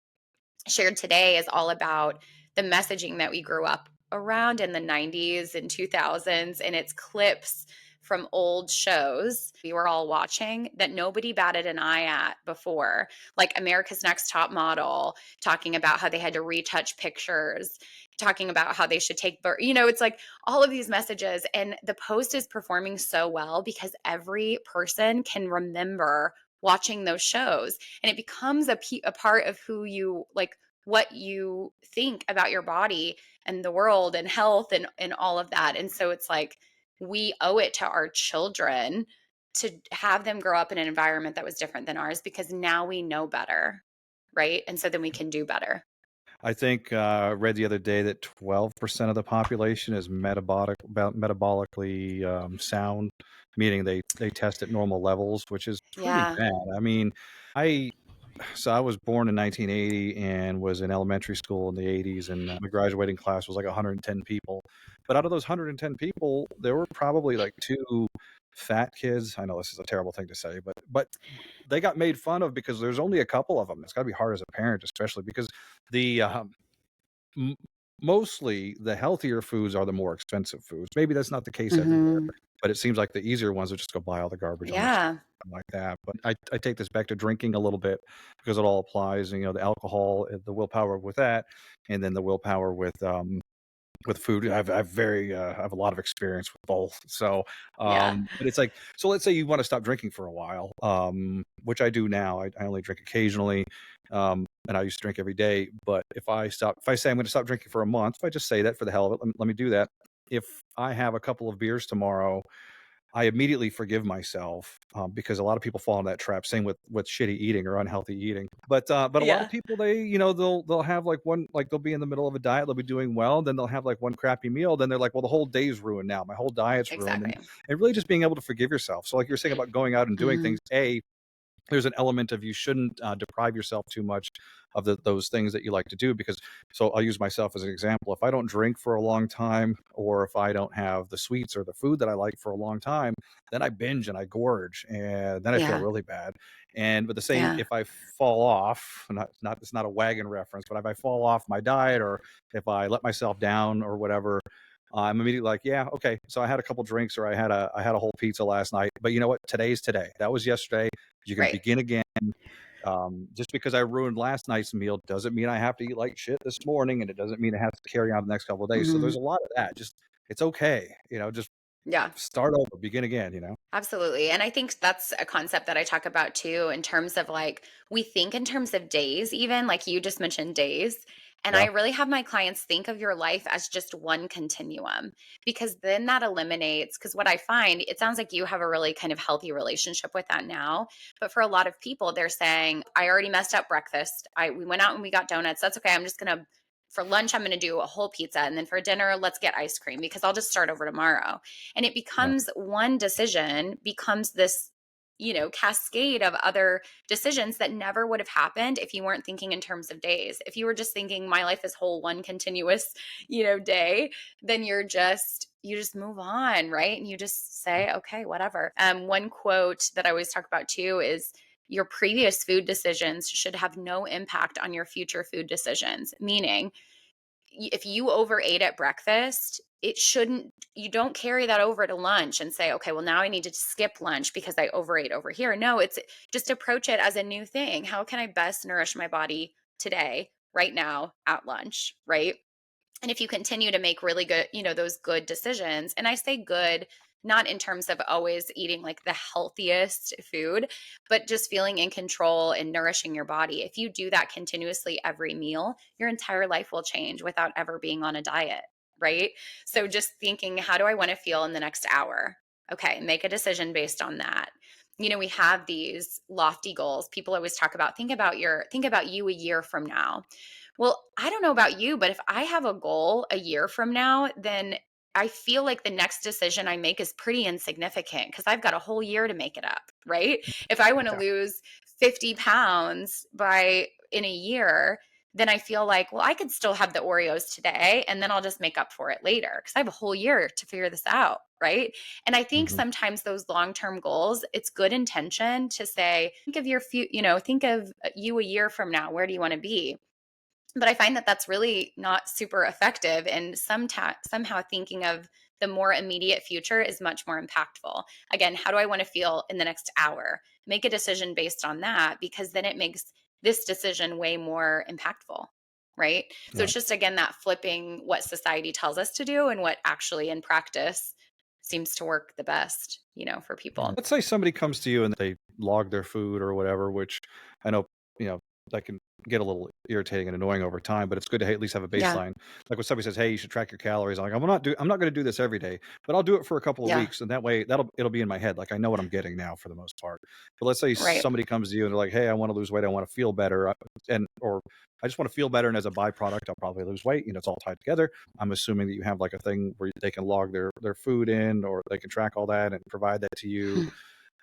shared today is all about the messaging that we grew up around in the 90s and 2000s, and it's clips from old shows we were all watching that nobody batted an eye at before, like America's Next Top Model, talking about how they had to retouch pictures, talking about how they should take birth. It's like all of these messages, and the post is performing so well because every person can remember watching those shows, and it becomes a part of who you like, what you think about your body and the world and health and all of that. And so it's like we owe it to our children to have them grow up in an environment that was different than ours, because now we know better, right? And so then we can do better. I think read the other day that 12% of the population is metabolically sound, meaning they test at normal levels, which is pretty Yeah. bad. I mean, I I was born in 1980 and was in elementary school in the 80s, and my graduating class was like 110 people. But out of those 110 people, there were probably like 2 fat kids. I know this is a terrible thing to say, but they got made fun of because there's only a couple of them. It's got to be hard as a parent, especially because the m- mostly the healthier foods are the more expensive foods. Maybe that's not the case everywhere, Hmm. but it seems like the easier ones are just go buy all the garbage on the street Yeah. like that. But I take this back to drinking a little bit because it all applies. The alcohol, the willpower with that, and then the willpower with food. I have a lot of experience with both. So, Yeah. but it's like, so let's say you want to stop drinking for a while, which I do now. I only drink occasionally. And I used to drink every day, but if I say I'm going to stop drinking for a month, if I just say that for the hell of it, let me do that. If I have a couple of beers tomorrow, I immediately forgive myself, because a lot of people fall into that trap. Same with shitty eating or unhealthy eating. But a lot of Yeah. people, they'll have like one, like they'll be in the middle of a diet, they'll be doing well, then they'll have like one crappy meal, then they're like, well, the whole day's ruined now, my whole diet's ruined, Exactly. and really just being able to forgive yourself. So like you're saying about going out and doing Hmm. things, there's an element of you shouldn't deprive yourself too much of those things that you like to do, because so I'll use myself as an example. If I don't drink for a long time, or if I don't have the sweets or the food that I like for a long time, then I binge and I gorge, and then I feel Yeah. really bad. And but the same, Yeah. if I fall off, not it's not a wagon reference, but if I fall off my diet, or if I let myself down or whatever, I'm immediately like, yeah, okay. So I had a couple drinks, or I had a whole pizza last night. But you know what? Today's today. That was yesterday. You can Right. begin again. Just because I ruined last night's meal doesn't mean I have to eat like shit this morning, and it doesn't mean it has to carry on the next couple of days. So Hmm. there's a lot of that. Just it's okay. Just Yeah. start over, begin again. Absolutely. And I think that's a concept that I talk about too, in terms of like, we think in terms of days, even like you just mentioned days. And I Yeah. really have my clients think of your life as just one continuum, because then that eliminates, because what I find, it sounds like you have a really kind of healthy relationship with that now. But for a lot of people, they're saying, I already messed up breakfast. We went out and we got donuts. That's okay. I'm just going to, for lunch, I'm going to do a whole pizza. And then for dinner, let's get ice cream because I'll just start over tomorrow. And it Yeah. becomes one decision becomes this, cascade of other decisions that never would have happened if you weren't thinking in terms of days. If you were just thinking my life is whole one continuous, day, then you just move on, right? And you just say, okay, whatever. One quote that I always talk about too is, your previous food decisions should have no impact on your future food decisions. Meaning, if you overate at breakfast, you don't carry that over to lunch and say, okay, well, now I need to skip lunch because I overate over here. No, it's just approach it as a new thing. How can I best nourish my body today, right now, at lunch, right? And if you continue to make really good, those good decisions, and I say good, not in terms of always eating like the healthiest food, but just feeling in control and nourishing your body. If you do that continuously every meal, your entire life will change without ever being on a diet, right? So just thinking, how do I want to feel in the next hour? Okay, make a decision based on that. We have these lofty goals. People always talk about think about you a year from now. Well, I don't know about you, but if I have a goal a year from now, then I feel like the next decision I make is pretty insignificant because I've got a whole year to make it up, right? If I want to Yeah. lose 50 pounds in a year, then I feel like, well, I could still have the Oreos today and then I'll just make up for it later because I have a whole year to figure this out, right? And I think Hmm. sometimes those long-term goals, it's good intention to say, think of you a year from now. Where do you want to be? But I find that that's really not super effective. And somehow thinking of the more immediate future is much more impactful. Again, how do I want to feel in the next hour? Make a decision based on that because then it makes this decision way more impactful. Right. So Yeah. it's just, again, that flipping what society tells us to do and what actually in practice seems to work the best, for Yeah. people. Let's say somebody comes to you and they log their food or whatever, which I know, you know, that can get a little irritating and annoying over time, but it's good to at least have a Yeah. baseline. Like when somebody says, "Hey, you should track your calories." I'm like, I'm not going to do this every day, but I'll do it for a couple of Yeah. weeks, and that way it'll be in my head. Like I know what I'm getting now for the most part. But let's say Right. somebody comes to you and they're like, "Hey, I want to lose weight. I want to feel better," and or I just want to feel better, and as a byproduct, I'll probably lose weight. It's all tied together. I'm assuming that you have like a thing where they can log their food in, or they can track all that and provide that to you.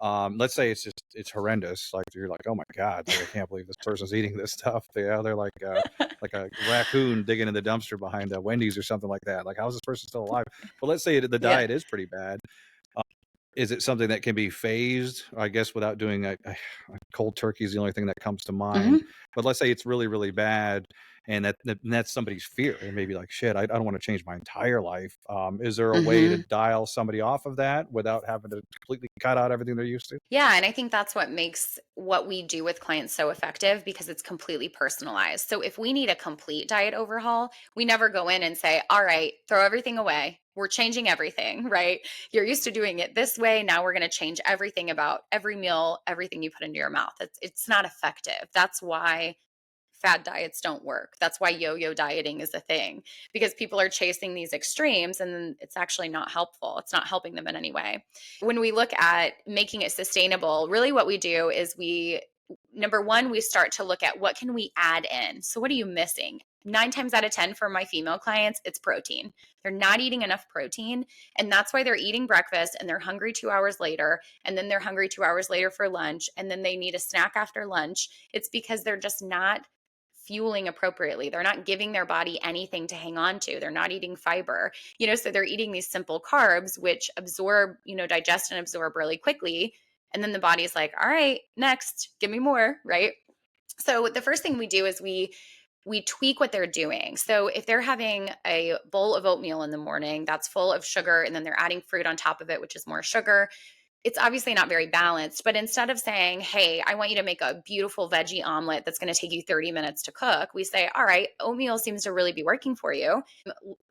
Let's say it's horrendous. Like you're like, oh my god, like I can't believe this person's eating this stuff. They're like a raccoon digging in the dumpster behind a Wendy's or something like that. Like how is this person still alive? But let's say the Yeah. diet is pretty bad. Is it something that can be phased? I guess without doing a cold turkey is the only thing that comes to mind. Hmm. But let's say it's really, really bad, and that's somebody's fear. And maybe like, shit, I don't want to change my entire life. Is there a way to Hmm. dial somebody off of that without having to completely cut out everything they're used to? Yeah, and I think that's what makes what we do with clients so effective because it's completely personalized. So if we need a complete diet overhaul, we never go in and say, "All right, throw everything away. We're changing everything," right? You're used to doing it this way. Now we're going to change everything about every meal, everything you put into your mouth. It's not effective. That's why fad diets don't work. That's why yo-yo dieting is a thing because people are chasing these extremes and then it's actually not helpful. It's not helping them in any way. When we look at making it sustainable, really what we do is number one, we start to look at what can we add in. So what are you missing? 9 times out of 10 for my female clients, it's protein. They're not eating enough protein. And that's why they're eating breakfast and they're hungry 2 hours later. And then they're hungry 2 hours later for lunch. And then they need a snack after lunch. It's because they're just not fueling appropriately. They're not giving their body anything to hang on to. They're not eating fiber, so they're eating these simple carbs, which absorb, digest and absorb really quickly. And then the body's like, all right, next, give me more, right? So the first thing we do is we tweak what they're doing. So if they're having a bowl of oatmeal in the morning, that's full of sugar, and then they're adding fruit on top of it, which is more sugar, it's obviously not very balanced. But instead of saying, hey, I want you to make a beautiful veggie omelet that's going to take you 30 minutes to cook, we say, all right, oatmeal seems to really be working for you.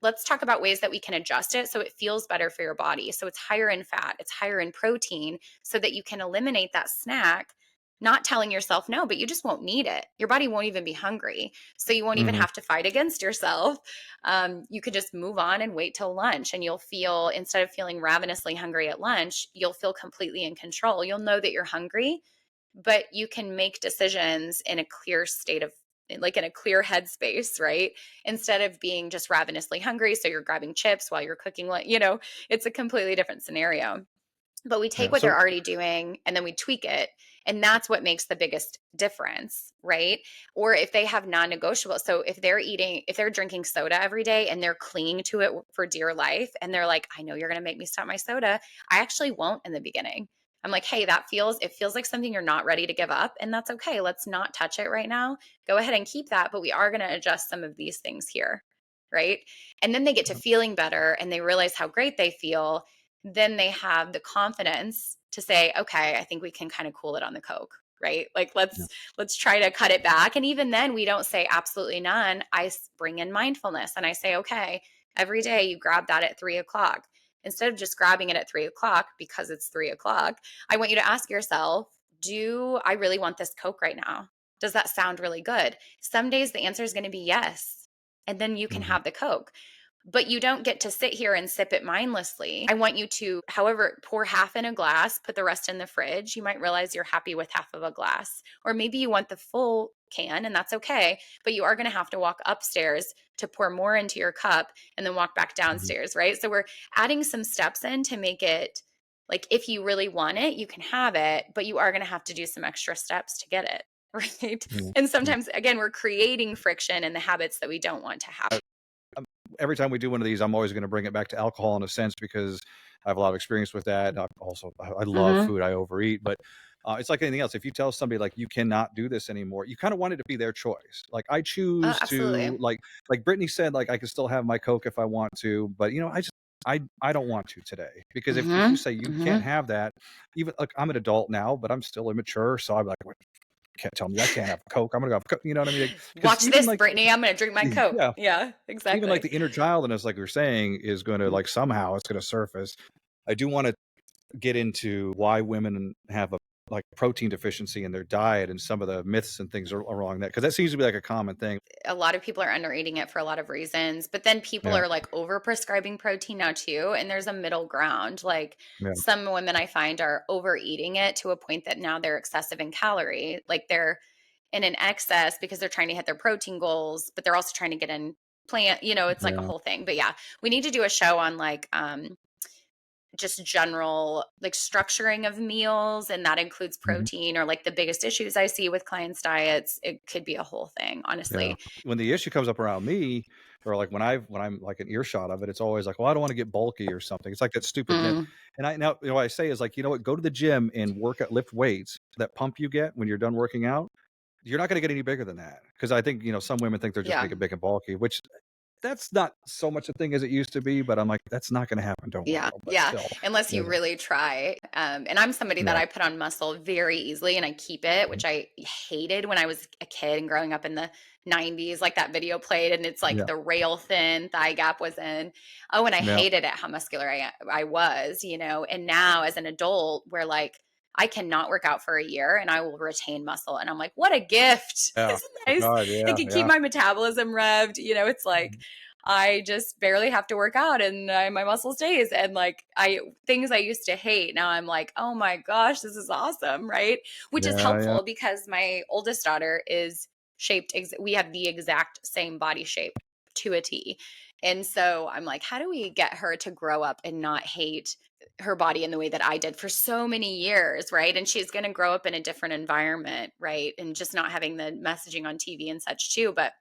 Let's talk about ways that we can adjust it so it feels better for your body. So it's higher in fat, it's higher in protein, so that you can eliminate that snack, not telling yourself no, but you just won't need it. Your body won't even be hungry. So you won't even Hmm. have to fight against yourself. You could just move on and wait till lunch, and you'll feel, instead of feeling ravenously hungry at lunch, you'll feel completely in control. You'll know that you're hungry, but you can make decisions in a clear state of, like, in a clear headspace, right? Instead of being just ravenously hungry. So you're grabbing chips while you're cooking, it's a completely different scenario. But we take Yeah. what they're So already doing and then we tweak it. And that's what makes the biggest difference, right? Or if they have non negotiable. So if they're drinking soda every day and they're clinging to it for dear life, and they're like, I know you're going to make me stop my soda. I actually won't in the beginning. I'm like, hey, it feels like something you're not ready to give up. And that's okay. Let's not touch it right now. Go ahead and keep that. But we are going to adjust some of these things here. right? And then they get to feeling better and they realize how great they feel. Then they have the confidence to say, okay, I think we can kind of cool it on the Coke, right? Like Yeah. let's try to cut it back. And even then we don't say absolutely none. Bring in mindfulness and I say, okay, every day you grab that at 3 o'clock. Instead of just grabbing it at 3 o'clock because it's 3 o'clock, I want you to ask yourself, do I really want this Coke right now? Does that sound really good? Some days the answer is going to be yes. And then you can Mhm. have the Coke. But you don't get to sit here and sip it mindlessly. I want you to, however, pour half in a glass, put the rest in the fridge. You might realize you're happy with half of a glass. Or maybe you want the full can, and that's okay. But you are going to have to walk upstairs to pour more into your cup and then walk back Mhm. downstairs, right? So we're adding some steps in to make it like if you really want it, you can have it, but you are going to have to do some extra steps to get it, right? Yeah. And Yeah. sometimes, again, we're creating friction in the habits that we don't want to have. Um, every time we do one of these, I'm always going to bring it back to alcohol in a sense because I have a lot of experience with that. I love Mhm. food. I overeat, but it's like anything else. If you tell somebody like you cannot do this anymore, you kind of want it to be their choice. Like I choose to Absolutely. like Brittany said, like I can still have my Coke if I want to, but I don't want to today because if you Mhm, say you can't mhm. have that, even like I'm an adult now, but I'm still immature, so I'm like, "What, you can't tell me I can't have Coke. I'm gonna have Coke." You know what I mean? Because "Watch this, Brittany, I'm gonna drink my Coke." yeah, Yeah, even like exactly. the inner child in us, like you're saying, is going to like somehow it's going to surface. I do want to get into why women have a like protein deficiency in their diet and some of the myths and things are along that because that seems to be like a common thing. A lot of people are under eating it for a lot of reasons, but then people Yeah, are, like, over prescribing protein now too, and there's a middle ground, like, yeah, some women I find are overeating it to a point that now they're excessive in calorie, like, they're in an excess because they're trying to hit their protein goals, but they're also trying to get in it's like a yeah, whole thing, but yeah, we need to do a show on, like, just general like structuring of meals and that includes mhm, protein or like the biggest issues I see with clients diets. It could be a whole thing, yeah. honestly. When the issue comes up around me, or like when I'm like an earshot of it, it's always like, well, I don't want to get bulky or something. It's like that stupid myth. Mm, And I now what I say is like, you know what, go to the gym and work out, lift weights. That pump you get when you're done working out, you're not going to get any bigger than that. Because I think some women think they're just yeah. making big and bulky, which that's not so much a thing as it used to be, but I'm like, "That's not gonna happen Yeah, tomorrow," but yeah, still. unless Yeah, you really try, and I'm somebody that yeah, I put on muscle very easily and I keep it, mhm, which I hated when I was a kid and growing up in the '90s, like, that video played and it's like yeah, the rail thin thigh gap was in. Oh, and I yeah, hated it how muscular I was, and now as an adult, where, like, I cannot work out for a year and I will retain muscle, and I'm like, "What a gift." yeah. Isn't Oh nice? god, It yeah, can keep yeah, my metabolism revved, it's like mhm, I just barely have to work out and my muscle stays. And like things I used to hate, now I'm like, oh my gosh, this is awesome, right? Which is yeah, yeah, helpful because my oldest daughter is we have the exact same body shape to a T. And so I'm like, how do we get her to grow up and not hate her body in the way that I did for so many years, right? And she's going to grow up in a different environment, right? And just not having the messaging on TV and such too. But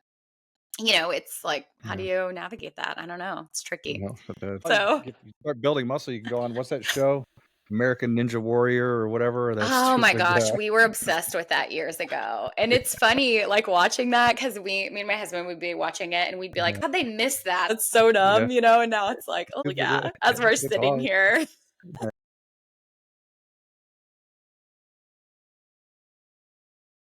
it's like, how do yeah, you navigate that? I don't know. It's tricky. but, So, you start building muscle, you can go on what's that show? American Ninja Warrior or whatever, that oh my stupid, gosh, we were obsessed with that years ago. And it's funny, like watching that because me and my husband would be watching it and we'd be like, yeah, how'd they miss that? That's so yeah, dumb, And now it's like, oh it's yeah, as we're it's sitting hard. here.